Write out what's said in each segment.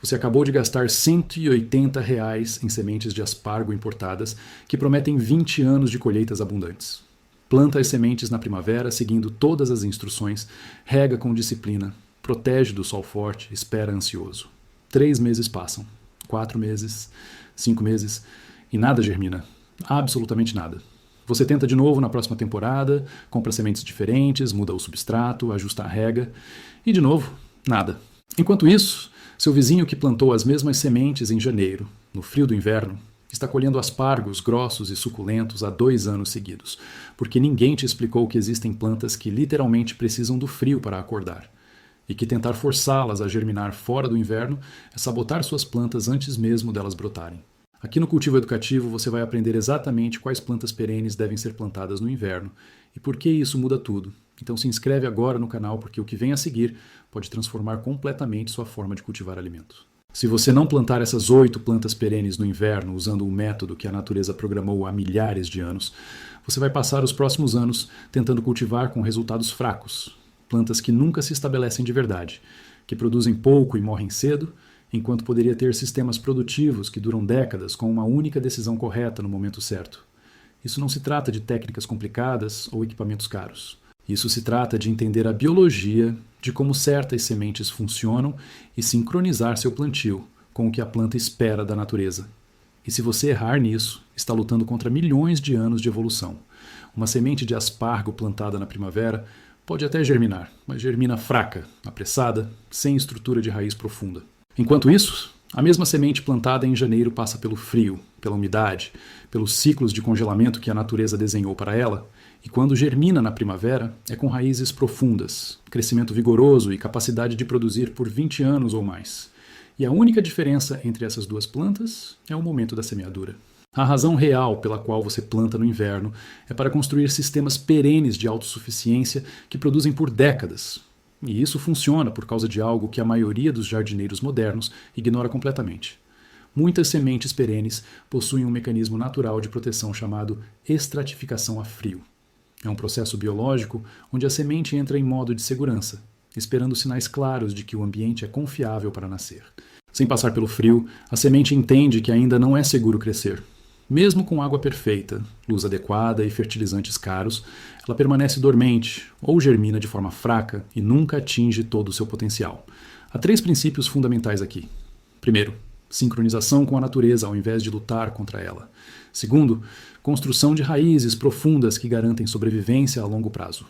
Você acabou de gastar R$ 180 em sementes de aspargo importadas que prometem 20 anos de colheitas abundantes. Planta as sementes na primavera seguindo todas as instruções, rega com disciplina, protege do sol forte, espera ansioso. 3 meses passam, 4 meses, 5 meses e nada germina. Absolutamente nada. Você tenta de novo na próxima temporada, compra sementes diferentes, muda o substrato, ajusta a rega e de novo, nada. Enquanto isso, seu vizinho que plantou as mesmas sementes em janeiro, no frio do inverno, está colhendo aspargos grossos e suculentos há 2 anos seguidos, porque ninguém te explicou que existem plantas que literalmente precisam do frio para acordar, e que tentar forçá-las a germinar fora do inverno é sabotar suas plantas antes mesmo delas brotarem. Aqui no Cultivo Educativo você vai aprender exatamente quais plantas perenes devem ser plantadas no inverno e por que isso muda tudo. Então se inscreve agora no canal porque o que vem a seguir pode transformar completamente sua forma de cultivar alimentos. Se você não plantar essas 8 plantas perenes no inverno usando o método que a natureza programou há milhares de anos, você vai passar os próximos anos tentando cultivar com resultados fracos, plantas que nunca se estabelecem de verdade, que produzem pouco e morrem cedo, enquanto poderia ter sistemas produtivos que duram décadas com uma única decisão correta no momento certo. Isso não se trata de técnicas complicadas ou equipamentos caros. Isso se trata de entender a biologia de como certas sementes funcionam e sincronizar seu plantio com o que a planta espera da natureza. E se você errar nisso, está lutando contra milhões de anos de evolução. Uma semente de aspargo plantada na primavera pode até germinar, mas germina fraca, apressada, sem estrutura de raiz profunda. Enquanto isso, a mesma semente plantada em janeiro passa pelo frio, pela umidade, pelos ciclos de congelamento que a natureza desenhou para ela, e quando germina na primavera, é com raízes profundas, crescimento vigoroso e capacidade de produzir por 20 anos ou mais. E a única diferença entre essas duas plantas é o momento da semeadura. A razão real pela qual você planta no inverno é para construir sistemas perenes de autossuficiência que produzem por décadas. E isso funciona por causa de algo que a maioria dos jardineiros modernos ignora completamente. Muitas sementes perenes possuem um mecanismo natural de proteção chamado estratificação a frio. É um processo biológico onde a semente entra em modo de segurança, esperando sinais claros de que o ambiente é confiável para nascer. Sem passar pelo frio, a semente entende que ainda não é seguro crescer. Mesmo com água perfeita, luz adequada e fertilizantes caros, ela permanece dormente ou germina de forma fraca e nunca atinge todo o seu potencial. Há 3 princípios fundamentais aqui. Primeiro, sincronização com a natureza ao invés de lutar contra ela. Segundo, construção de raízes profundas que garantem sobrevivência a longo prazo.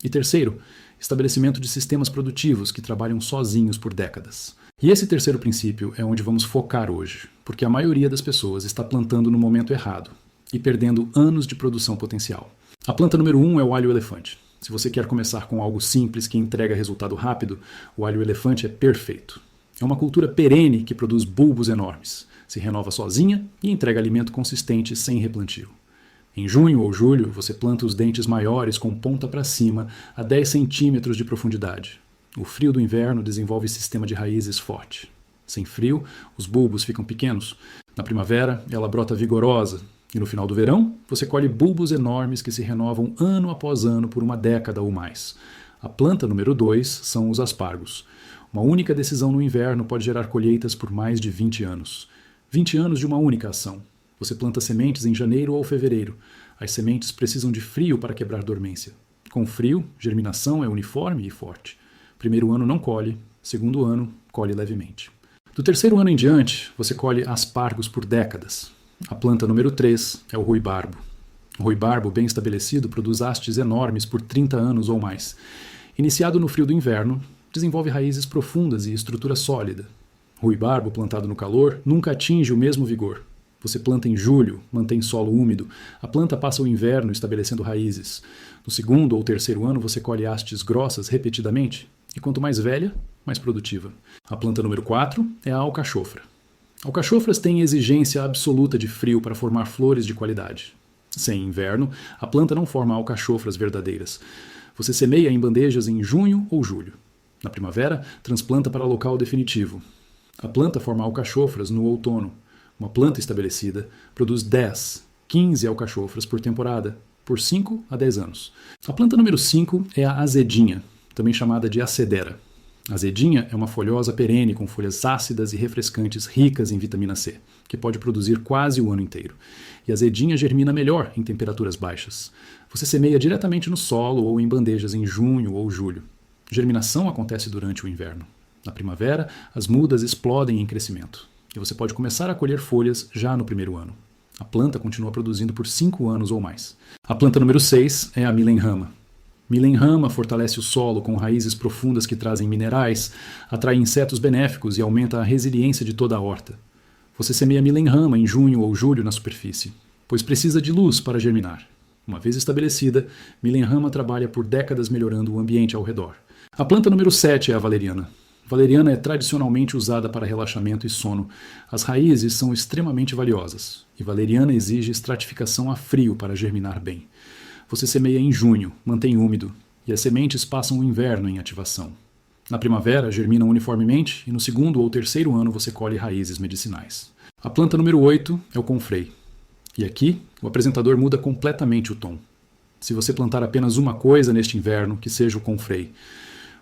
E terceiro, estabelecimento de sistemas produtivos que trabalham sozinhos por décadas. E esse terceiro princípio é onde vamos focar hoje, porque a maioria das pessoas está plantando no momento errado e perdendo anos de produção potencial. A planta número 1 é o alho elefante. Se você quer começar com algo simples que entrega resultado rápido, o alho elefante é perfeito. É uma cultura perene que produz bulbos enormes, se renova sozinha e entrega alimento consistente sem replantio. Em junho ou julho, você planta os dentes maiores com ponta para cima a 10 centímetros de profundidade. O frio do inverno desenvolve sistema de raízes forte. Sem frio, os bulbos ficam pequenos. Na primavera, ela brota vigorosa. E no final do verão, você colhe bulbos enormes que se renovam ano após ano por uma década ou mais. A planta número 2 são os aspargos. Uma única decisão no inverno pode gerar colheitas por mais de 20 anos. 20 anos de uma única ação. Você planta sementes em janeiro ou fevereiro. As sementes precisam de frio para quebrar dormência. Com frio, germinação é uniforme e forte. Primeiro ano não colhe, segundo ano colhe levemente. Do terceiro ano em diante, você colhe aspargos por décadas. A planta número 3 é o ruibarbo. O ruibarbo bem estabelecido produz hastes enormes por 30 anos ou mais. Iniciado no frio do inverno, desenvolve raízes profundas e estrutura sólida. Ruibarbo plantado no calor nunca atinge o mesmo vigor. Você planta em julho, mantém solo úmido. A planta passa o inverno estabelecendo raízes. No segundo ou terceiro ano você colhe hastes grossas repetidamente. E quanto mais velha, mais produtiva. A planta número 4 é a alcachofra. Alcachofras têm exigência absoluta de frio para formar flores de qualidade. Sem inverno, a planta não forma alcachofras verdadeiras. Você semeia em bandejas em junho ou julho. Na primavera, transplanta para local definitivo. A planta forma alcachofras no outono. Uma planta estabelecida produz 10, 15 alcachofras por temporada, por 5 a 10 anos. A planta número 5 é a azedinha, também chamada de acedera. A azedinha é uma folhosa perene com folhas ácidas e refrescantes ricas em vitamina C, que pode produzir quase o ano inteiro. E a azedinha germina melhor em temperaturas baixas. Você semeia diretamente no solo ou em bandejas em junho ou julho. Germinação acontece durante o inverno. Na primavera, as mudas explodem em crescimento. E você pode começar a colher folhas já no primeiro ano. A planta continua produzindo por 5 anos ou mais. A planta número 6 é a Milenrama. Milenrama fortalece o solo com raízes profundas que trazem minerais, atrai insetos benéficos e aumenta a resiliência de toda a horta. Você semeia Milenrama em junho ou julho na superfície, pois precisa de luz para germinar. Uma vez estabelecida, Milenrama trabalha por décadas melhorando o ambiente ao redor. A planta número 7 é a valeriana. Valeriana é tradicionalmente usada para relaxamento e sono. As raízes são extremamente valiosas, e valeriana exige estratificação a frio para germinar bem. Você semeia em junho, mantém úmido, e as sementes passam o inverno em ativação. Na primavera, germinam uniformemente e no segundo ou terceiro ano você colhe raízes medicinais. A planta número 8 é o confrei. E aqui, o apresentador muda completamente o tom. Se você plantar apenas uma coisa neste inverno, que seja o confrei.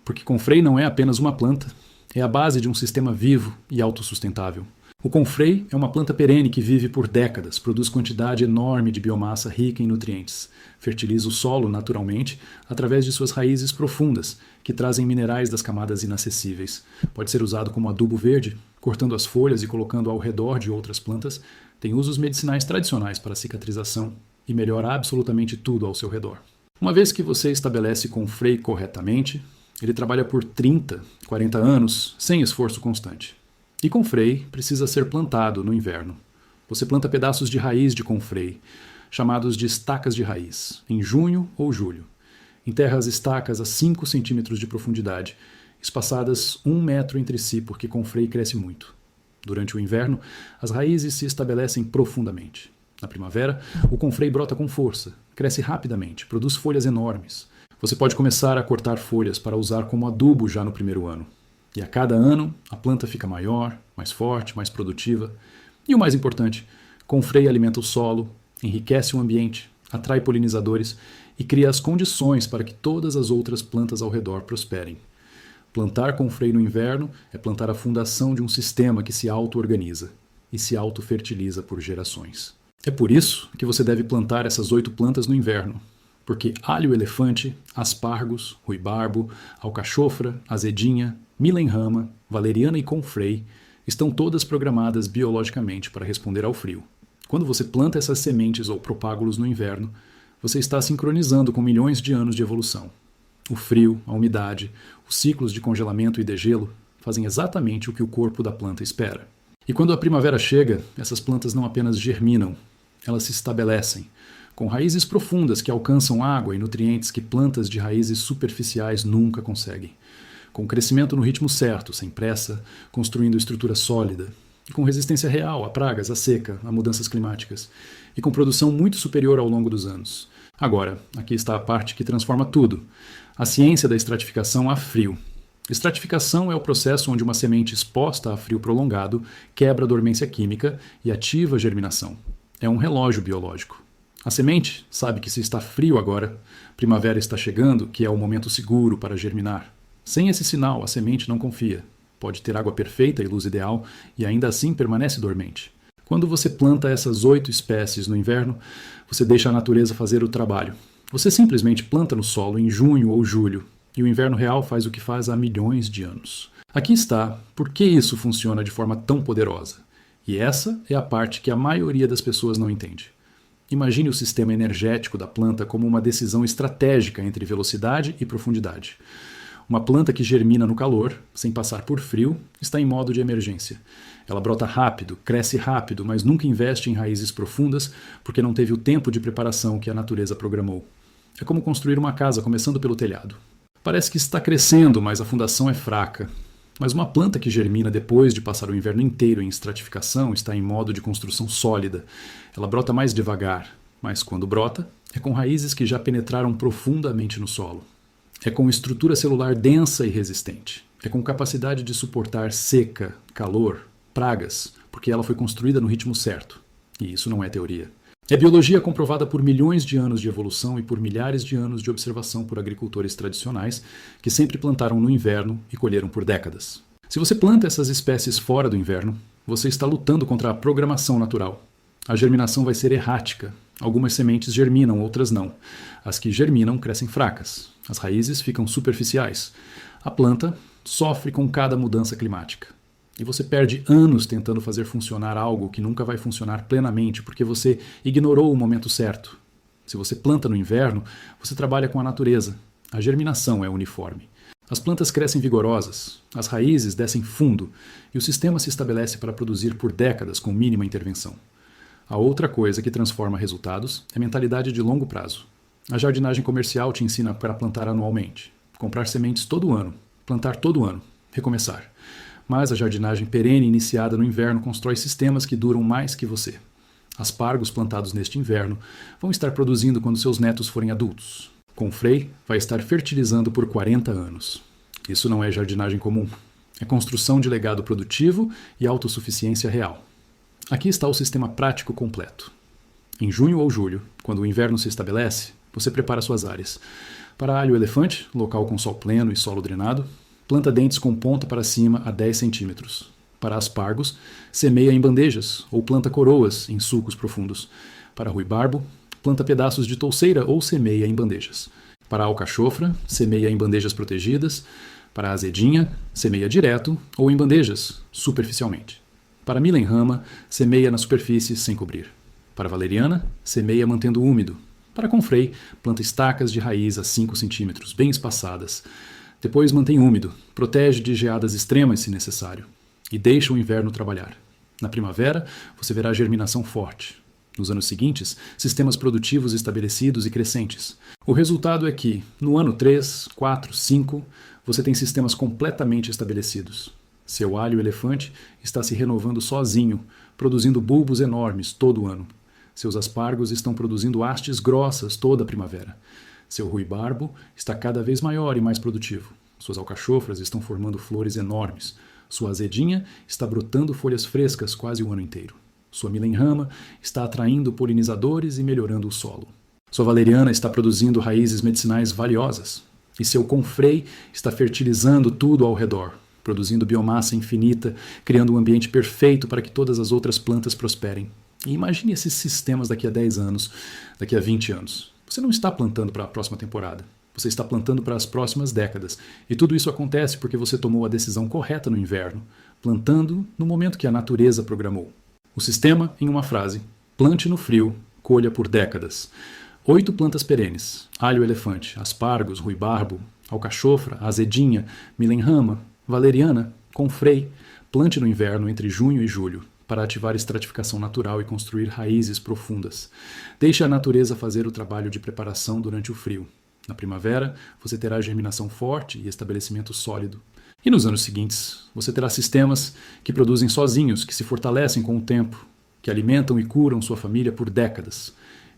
Porque confrei não é apenas uma planta, é a base de um sistema vivo e autossustentável. O confrei é uma planta perene que vive por décadas, produz quantidade enorme de biomassa rica em nutrientes, fertiliza o solo naturalmente através de suas raízes profundas, que trazem minerais das camadas inacessíveis. Pode ser usado como adubo verde, cortando as folhas e colocando ao redor de outras plantas. Tem usos medicinais tradicionais para cicatrização e melhora absolutamente tudo ao seu redor. Uma vez que você estabelece confrei corretamente, ele trabalha por 30, 40 anos sem esforço constante. E confrei precisa ser plantado no inverno. Você planta pedaços de raiz de confrei, chamados de estacas de raiz, em junho ou julho. Enterra as estacas a 5 centímetros de profundidade, espaçadas 1 metro entre si, porque confrei cresce muito. Durante o inverno, as raízes se estabelecem profundamente. Na primavera, o confrei brota com força, cresce rapidamente, produz folhas enormes. Você pode começar a cortar folhas para usar como adubo já no primeiro ano. E a cada ano, a planta fica maior, mais forte, mais produtiva. E o mais importante, confrei alimenta o solo, enriquece o ambiente, atrai polinizadores e cria as condições para que todas as outras plantas ao redor prosperem. Plantar confrei no inverno é plantar a fundação de um sistema que se auto-organiza e se auto-fertiliza por gerações. É por isso que você deve plantar essas 8 plantas no inverno, porque alho-elefante, aspargos, ruibarbo, alcachofra, azedinha, milenrama, valeriana e confrei estão todas programadas biologicamente para responder ao frio. Quando você planta essas sementes ou propágulos no inverno, você está sincronizando com milhões de anos de evolução. O frio, a umidade, os ciclos de congelamento e degelo fazem exatamente o que o corpo da planta espera. E quando a primavera chega, essas plantas não apenas germinam, elas se estabelecem, com raízes profundas que alcançam água e nutrientes que plantas de raízes superficiais nunca conseguem. Com crescimento no ritmo certo, sem pressa, construindo estrutura sólida, e com resistência real a pragas, a seca, a mudanças climáticas, e com produção muito superior ao longo dos anos. Agora, aqui está a parte que transforma tudo: a ciência da estratificação a frio. Estratificação é o processo onde uma semente exposta a frio prolongado quebra a dormência química e ativa a germinação. É um relógio biológico. A semente sabe que se está frio agora, primavera está chegando, que é o momento seguro para germinar. Sem esse sinal, a semente não confia. Pode ter água perfeita e luz ideal e ainda assim permanece dormente. Quando você planta essas 8 espécies no inverno, você deixa a natureza fazer o trabalho. Você simplesmente planta no solo em junho ou julho, e o inverno real faz o que faz há milhões de anos. Aqui está por que isso funciona de forma tão poderosa. E essa é a parte que a maioria das pessoas não entende. Imagine o sistema energético da planta como uma decisão estratégica entre velocidade e profundidade. Uma planta que germina no calor, sem passar por frio, está em modo de emergência. Ela brota rápido, cresce rápido, mas nunca investe em raízes profundas porque não teve o tempo de preparação que a natureza programou. É como construir uma casa começando pelo telhado. Parece que está crescendo, mas a fundação é fraca. Mas uma planta que germina depois de passar o inverno inteiro em estratificação está em modo de construção sólida. Ela brota mais devagar, mas quando brota, é com raízes que já penetraram profundamente no solo. É com estrutura celular densa e resistente. É com capacidade de suportar seca, calor, pragas, porque ela foi construída no ritmo certo. E isso não é teoria. É biologia comprovada por milhões de anos de evolução e por milhares de anos de observação por agricultores tradicionais que sempre plantaram no inverno e colheram por décadas. Se você planta essas espécies fora do inverno, você está lutando contra a programação natural. A germinação vai ser errática. Algumas sementes germinam, outras não. As que germinam crescem fracas. As raízes ficam superficiais. A planta sofre com cada mudança climática. E você perde anos tentando fazer funcionar algo que nunca vai funcionar plenamente porque você ignorou o momento certo. Se você planta no inverno, você trabalha com a natureza. A germinação é uniforme. As plantas crescem vigorosas, as raízes descem fundo e o sistema se estabelece para produzir por décadas com mínima intervenção. A outra coisa que transforma resultados é mentalidade de longo prazo. A jardinagem comercial te ensina para plantar anualmente, comprar sementes todo ano, plantar todo ano, recomeçar. Mas a jardinagem perene iniciada no inverno constrói sistemas que duram mais que você. Aspargos plantados neste inverno vão estar produzindo quando seus netos forem adultos. Confrei vai estar fertilizando por 40 anos. Isso não é jardinagem comum. É construção de legado produtivo e autossuficiência real. Aqui está o sistema prático completo. Em junho ou julho, quando o inverno se estabelece, você prepara suas áreas. Para alho elefante, local com sol pleno e solo drenado, planta dentes com ponta para cima a 10 centímetros. Para aspargos, semeia em bandejas ou planta coroas em sulcos profundos. Para ruibarbo, planta pedaços de touceira ou semeia em bandejas. Para alcachofra, semeia em bandejas protegidas. Para azedinha, semeia direto ou em bandejas, superficialmente. Para milenrama, semeia na superfície sem cobrir. Para valeriana, semeia mantendo úmido. Para confrei, planta estacas de raiz a 5 centímetros, bem espaçadas. Depois mantém úmido, protege de geadas extremas se necessário. E deixa o inverno trabalhar. Na primavera, você verá germinação forte. Nos anos seguintes, sistemas produtivos estabelecidos e crescentes. O resultado é que, no ano 3, 4, 5, você tem sistemas completamente estabelecidos. Seu alho elefante está se renovando sozinho, produzindo bulbos enormes todo ano. Seus aspargos estão produzindo hastes grossas toda a primavera. Seu ruibarbo está cada vez maior e mais produtivo. Suas alcachofras estão formando flores enormes. Sua azedinha está brotando folhas frescas quase o ano inteiro. Sua milenrama está atraindo polinizadores e melhorando o solo. Sua valeriana está produzindo raízes medicinais valiosas. E seu confrei está fertilizando tudo ao redor, produzindo biomassa infinita, criando um ambiente perfeito para que todas as outras plantas prosperem. E imagine esses sistemas daqui a 10 anos, daqui a 20 anos. Você não está plantando para a próxima temporada. Você está plantando para as próximas décadas. E tudo isso acontece porque você tomou a decisão correta no inverno, plantando no momento que a natureza programou. O sistema, em uma frase: plante no frio, colha por décadas. 8 plantas perenes: alho elefante, aspargos, ruibarbo, alcachofra, azedinha, milenrama, valeriana, confrei. Plante no inverno entre junho e julho, para ativar estratificação natural e construir raízes profundas. Deixe a natureza fazer o trabalho de preparação durante o frio. Na primavera, você terá germinação forte e estabelecimento sólido. E nos anos seguintes, você terá sistemas que produzem sozinhos, que se fortalecem com o tempo, que alimentam e curam sua família por décadas.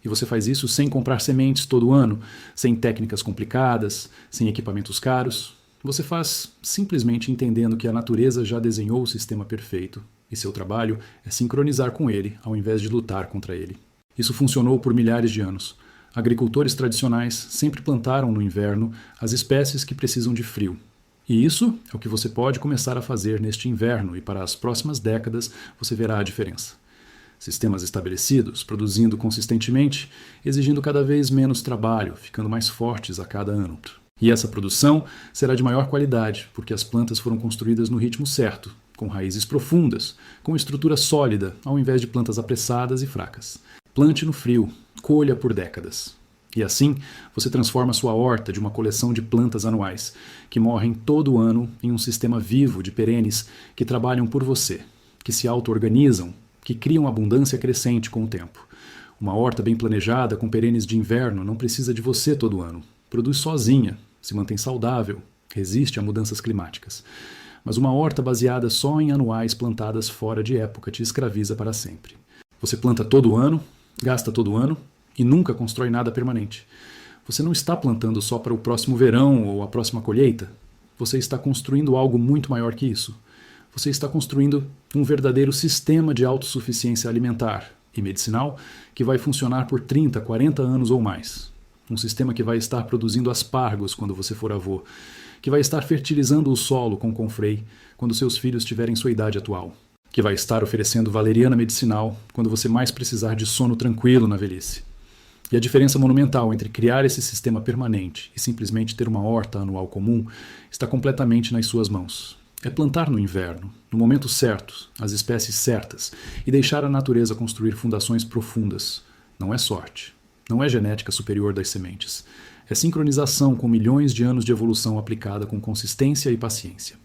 E você faz isso sem comprar sementes todo ano, sem técnicas complicadas, sem equipamentos caros. Você faz simplesmente entendendo que a natureza já desenhou o sistema perfeito. E seu trabalho é sincronizar com ele, ao invés de lutar contra ele. Isso funcionou por milhares de anos. Agricultores tradicionais sempre plantaram no inverno as espécies que precisam de frio. E isso é o que você pode começar a fazer neste inverno, e para as próximas décadas você verá a diferença. Sistemas estabelecidos, produzindo consistentemente, exigindo cada vez menos trabalho, ficando mais fortes a cada ano. E essa produção será de maior qualidade, porque as plantas foram construídas no ritmo certo, com raízes profundas, com estrutura sólida, ao invés de plantas apressadas e fracas. Plante no frio, colha por décadas. E assim, você transforma sua horta de uma coleção de plantas anuais, que morrem todo ano em um sistema vivo de perenes que trabalham por você, que se auto-organizam, que criam abundância crescente com o tempo. Uma horta bem planejada com perenes de inverno não precisa de você todo ano. Produz sozinha, se mantém saudável, resiste a mudanças climáticas. Mas uma horta baseada só em anuais plantadas fora de época te escraviza para sempre. Você planta todo ano, gasta todo ano e nunca constrói nada permanente. Você não está plantando só para o próximo verão ou a próxima colheita. Você está construindo algo muito maior que isso. Você está construindo um verdadeiro sistema de autossuficiência alimentar, e medicinal que vai funcionar por 30, 40 anos ou mais. Um sistema que vai estar produzindo aspargos quando você for avô, que vai estar fertilizando o solo com confrei quando seus filhos tiverem sua idade atual, que vai estar oferecendo valeriana medicinal quando você mais precisar de sono tranquilo na velhice. E a diferença monumental entre criar esse sistema permanente e simplesmente ter uma horta anual comum está completamente nas suas mãos. É plantar no inverno, no momento certo, as espécies certas, e deixar a natureza construir fundações profundas. Não é sorte. Não é genética superior das sementes. É sincronização com milhões de anos de evolução aplicada com consistência e paciência.